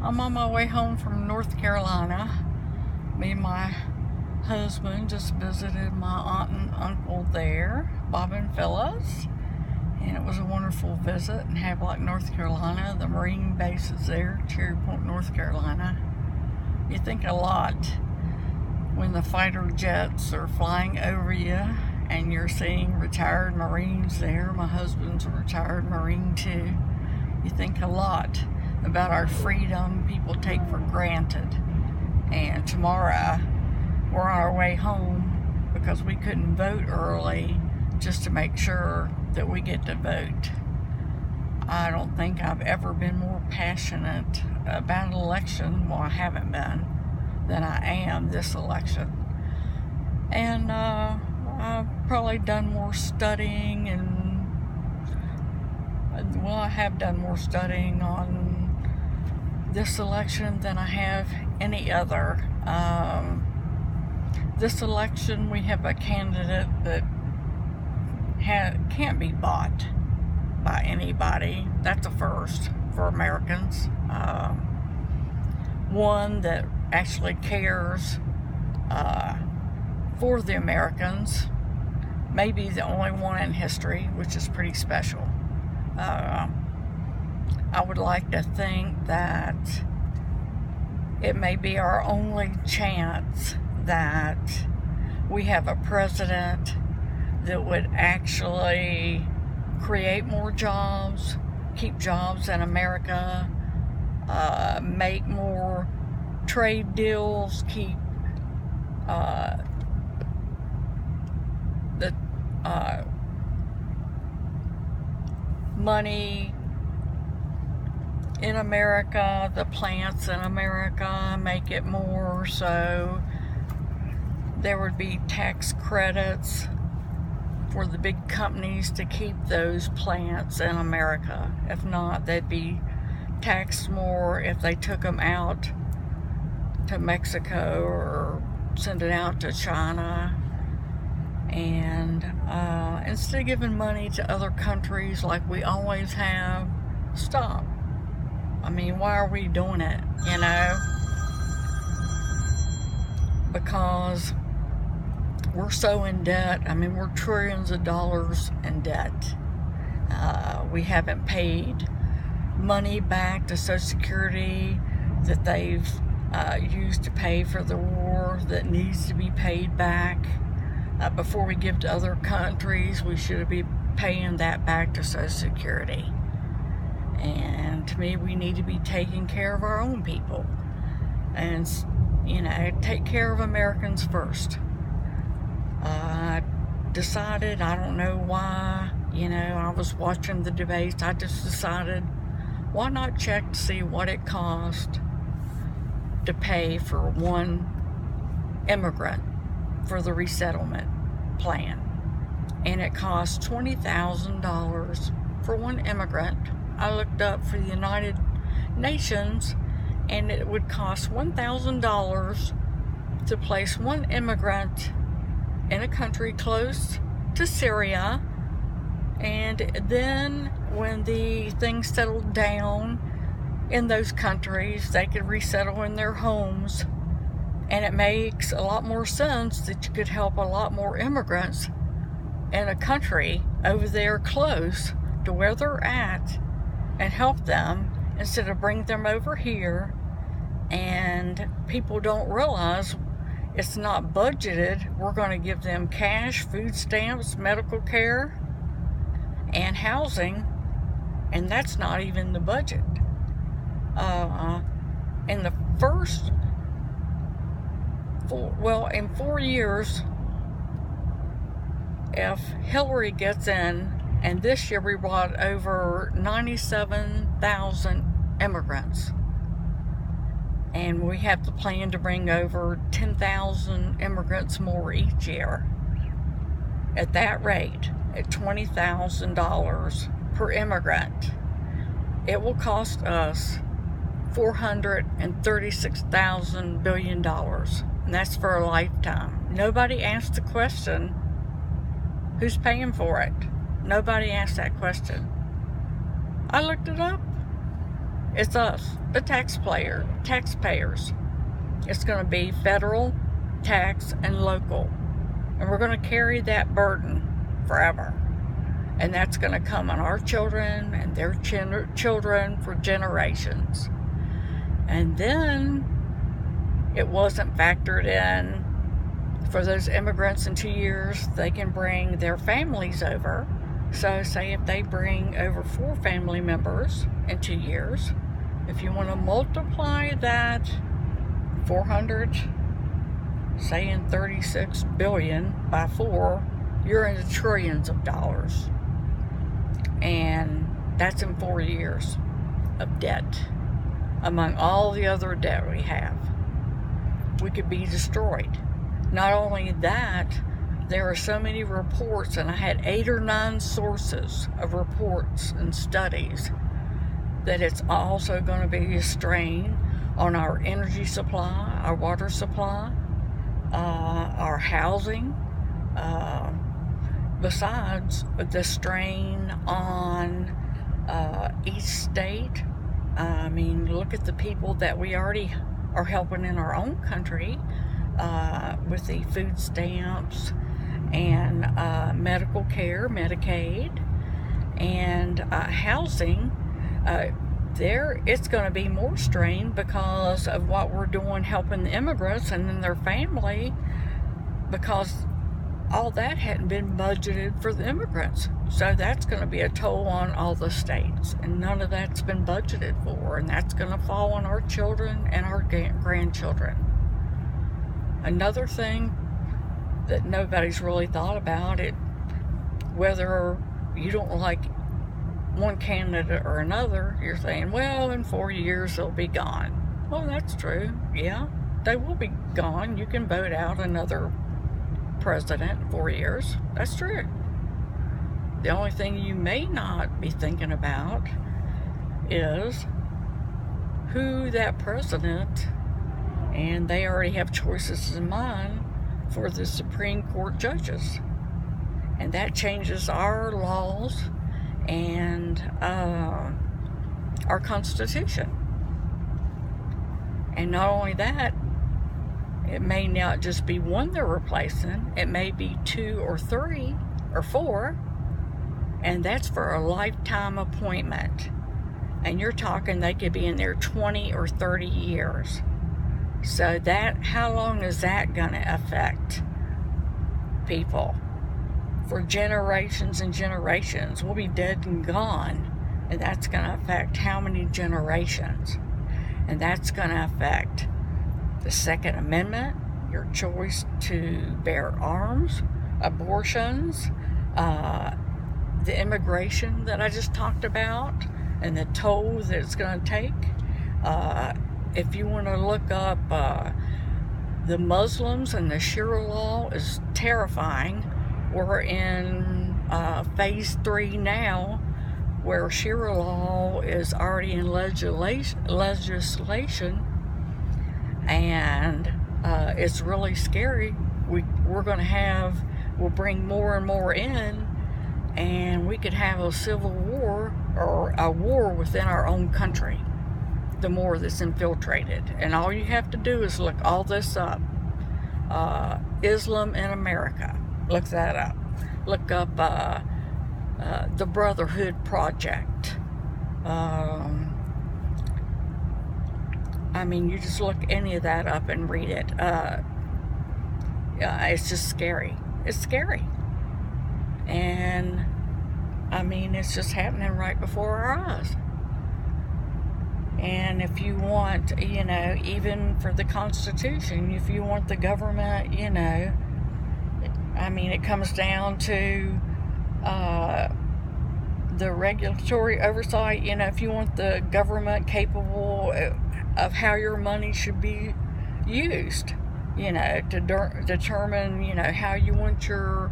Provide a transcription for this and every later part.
I'm on my way home from North Carolina. Me and my husband just visited my aunt and uncle there, Bob and Phyllis. And it was a wonderful visit. And Havelock, North Carolina, the Marine base is there, Cherry Point, North Carolina. You think a lot when the fighter jets are flying over you and you're seeing retired Marines there. My husband's a retired Marine too. You think a lot about our freedom people take for granted. And tomorrow we're on our way home because we couldn't vote early just to make sure that we get to vote. I don't think I've ever been more passionate about an election, well I haven't been, than I am this election. And I've probably done more studying I have done more studying on this election than I have any other. This election we have a candidate that can't be bought by anybody. That's a first for Americans. One that actually cares for the Americans. Maybe the only one in history, which is pretty special. I would like to think that it may be our only chance that we have a president that would actually create more jobs, keep jobs in America, make more trade deals, keep the money in America, the plants in America, make it more so there would be tax credits for the big companies to keep those plants in America. If not, they'd be taxed more if they took them out to Mexico or send it out to China. And instead of giving money to other countries like we always have, stop. I mean, why are we doing it, you know? Because we're so in debt. I mean, we're trillions of dollars in debt. We haven't paid money back to Social Security that they've used to pay for the war that needs to be paid back. Before we give to other countries, we should be paying that back to Social Security. And to me, we need to be taking care of our own people. And, you know, take care of Americans first. I decided, I don't know why, you know, I was watching the debates, I just decided, why not check to see what it cost to pay for one immigrant for the resettlement plan. And it cost $20,000 for one immigrant. I looked up for the United Nations, and it would cost $1,000 to place one immigrant in a country close to Syria. And then when the things settled down in those countries, they could resettle in their homes. And it makes a lot more sense that you could help a lot more immigrants in a country over there close to where they're at and help them instead of bring them over here. And people don't realize it's not budgeted. We're going to give them cash, food stamps, medical care, and housing, and that's not even the budget. In the first in 4 years, if Hillary gets in, and this year we brought over 97,000 immigrants, and we have the plan to bring over 10,000 immigrants more each year. At that rate, at $20,000 per immigrant, it will cost us $436,000 billion. And that's for a lifetime. Nobody asked the question, who's paying for it? Nobody asked that question. I looked it up. It's us, the taxpayers. It's going to be federal, tax, and local. And we're going to carry that burden forever. And that's going to come on our children and their children for generations. And then it wasn't factored in for those immigrants in 2 years, they can bring their families over. So say if they bring over 4 family members in 2 years, if you want to multiply that 400, say in 36 billion by 4, you're in the trillions of dollars. And that's in 4 years of debt. Among all the other debt we have, we could be destroyed. Not only that, there are so many reports, and I had 8 or 9 sources of reports and studies, that it's also going to be a strain on our energy supply, our water supply, our housing, besides the strain on each state. I mean, look at the people that we already are helping in our own country with the food stamps and medical care, Medicaid, and housing. It's going to be more strained because of what we're doing helping the immigrants and then their family, because all that hadn't been budgeted for the immigrants. So that's going to be a toll on all the states, and none of that's been budgeted for, and that's going to fall on our children and our grandchildren. Another thing that nobody's really thought about, it, whether you don't like one candidate or another, you're saying, well, in 4 years they'll be gone. Well, that's true. Yeah, they will be gone. You can vote out another president in 4 years. That's true. The only thing you may not be thinking about is who that president, and they already have choices in mind for the Supreme Court judges. And that changes our laws and our Constitution. And not only that, it may not just be one they're replacing, it may be 2 or 3 or 4, and that's for a lifetime appointment. And you're talking they could be in there 20 or 30 years. So how long is that going to affect people? For generations and generations. We'll be dead and gone, and that's going to affect how many generations? And that's going to affect the Second Amendment, your choice to bear arms, abortions, the immigration that I just talked about, and the toll that it's going to take. If you want to look up the Muslims and the Sharia law is terrifying. We're in phase 3 now, where Sharia law is already in legislation, and it's really scary. We'll bring more and more in, and we could have a civil war or a war within our own country, the more that's infiltrated. And all you have to do is look all this up. Islam in America. Look that up. Look up the Brotherhood Project. I mean, you just look any of that up and read it. It's just scary. It's scary. And, I mean, it's just happening right before our eyes. And if you want, even for the Constitution, if you want the government, I mean, it comes down to the regulatory oversight. If you want the government capable of how your money should be used, to determine, how you want your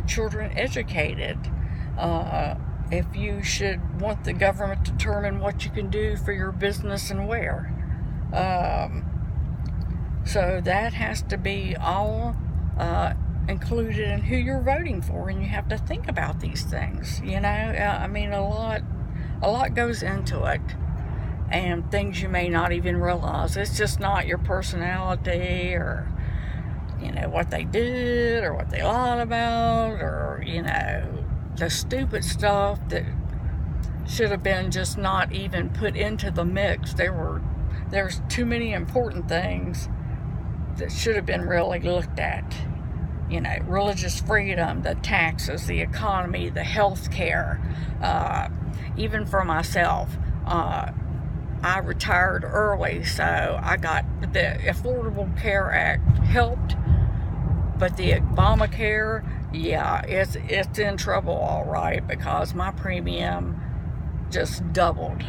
children educated. If you should want the government to determine what you can do for your business and where. So that has to be all included in who you're voting for, and you have to think about these things. I mean, a lot goes into it, and things you may not even realize. It's just not your personality, or what they did, or what they lied about, or the stupid stuff that should have been just not even put into the mix. There's too many important things that should have been really looked at. Religious freedom, the taxes, the economy, the health care. Even for myself, I retired early, so I got the Affordable Care Act helped, but the Obamacare, yeah, it's in trouble, all right, because my premium just doubled.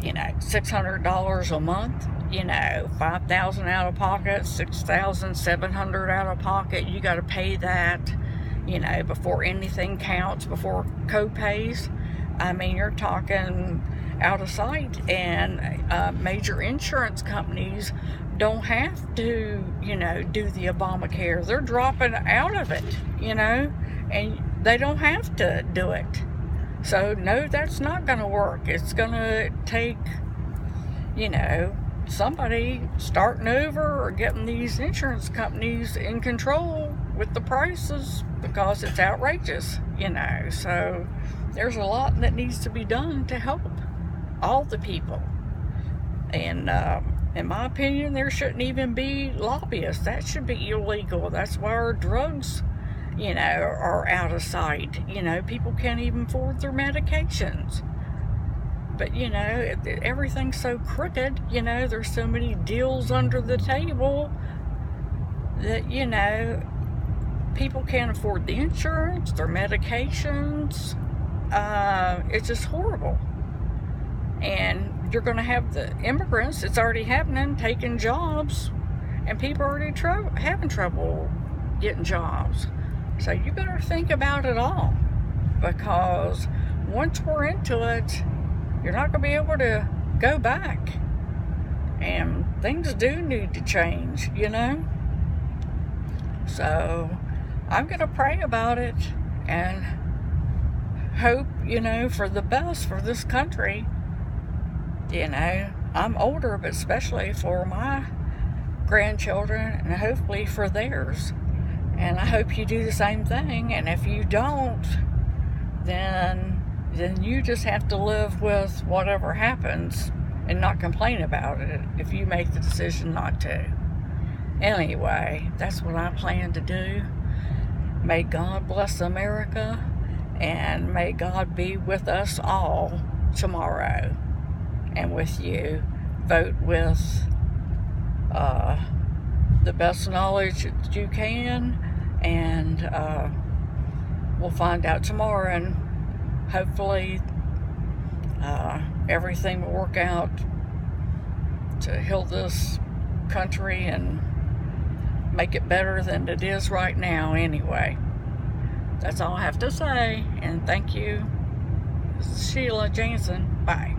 $600 a month, $5,000 out of pocket, $6,700 out of pocket. You got to pay that, before anything counts, before co-pays. I mean, you're talking out of sight, and major insurance companies don't have to, do the Obamacare. They're dropping out of it, and they don't have to do it. So, no, that's not going to work. It's going to take, somebody starting over or getting these insurance companies in control with the prices, because it's outrageous, So, there's a lot that needs to be done to help all the people. And in my opinion, there shouldn't even be lobbyists. That should be illegal. That's why our drugs are out of sight. People can't even afford their medications. But, everything's so crooked. There's so many deals under the table that, people can't afford the insurance, their medications. It's just horrible. And you're going to have the immigrants, it's already happening, taking jobs, and people are already having trouble getting jobs. So you better think about it all, because once we're into it, you're not going to be able to go back. And things do need to change, So I'm going to pray about it and hope, for the best for this country. I'm older, but especially for my grandchildren, and hopefully for theirs. And I hope you do the same thing. And if you don't, then you just have to live with whatever happens and not complain about it if you make the decision not to. Anyway, that's what I plan to do. May God bless America, and may God be with us all tomorrow, and with you. Vote with the best knowledge that you can, and we'll find out tomorrow, and hopefully everything will work out to heal this country and make it better than it is right now. Anyway, that's all I have to say, and thank you. This is Sheila Jansen. Bye.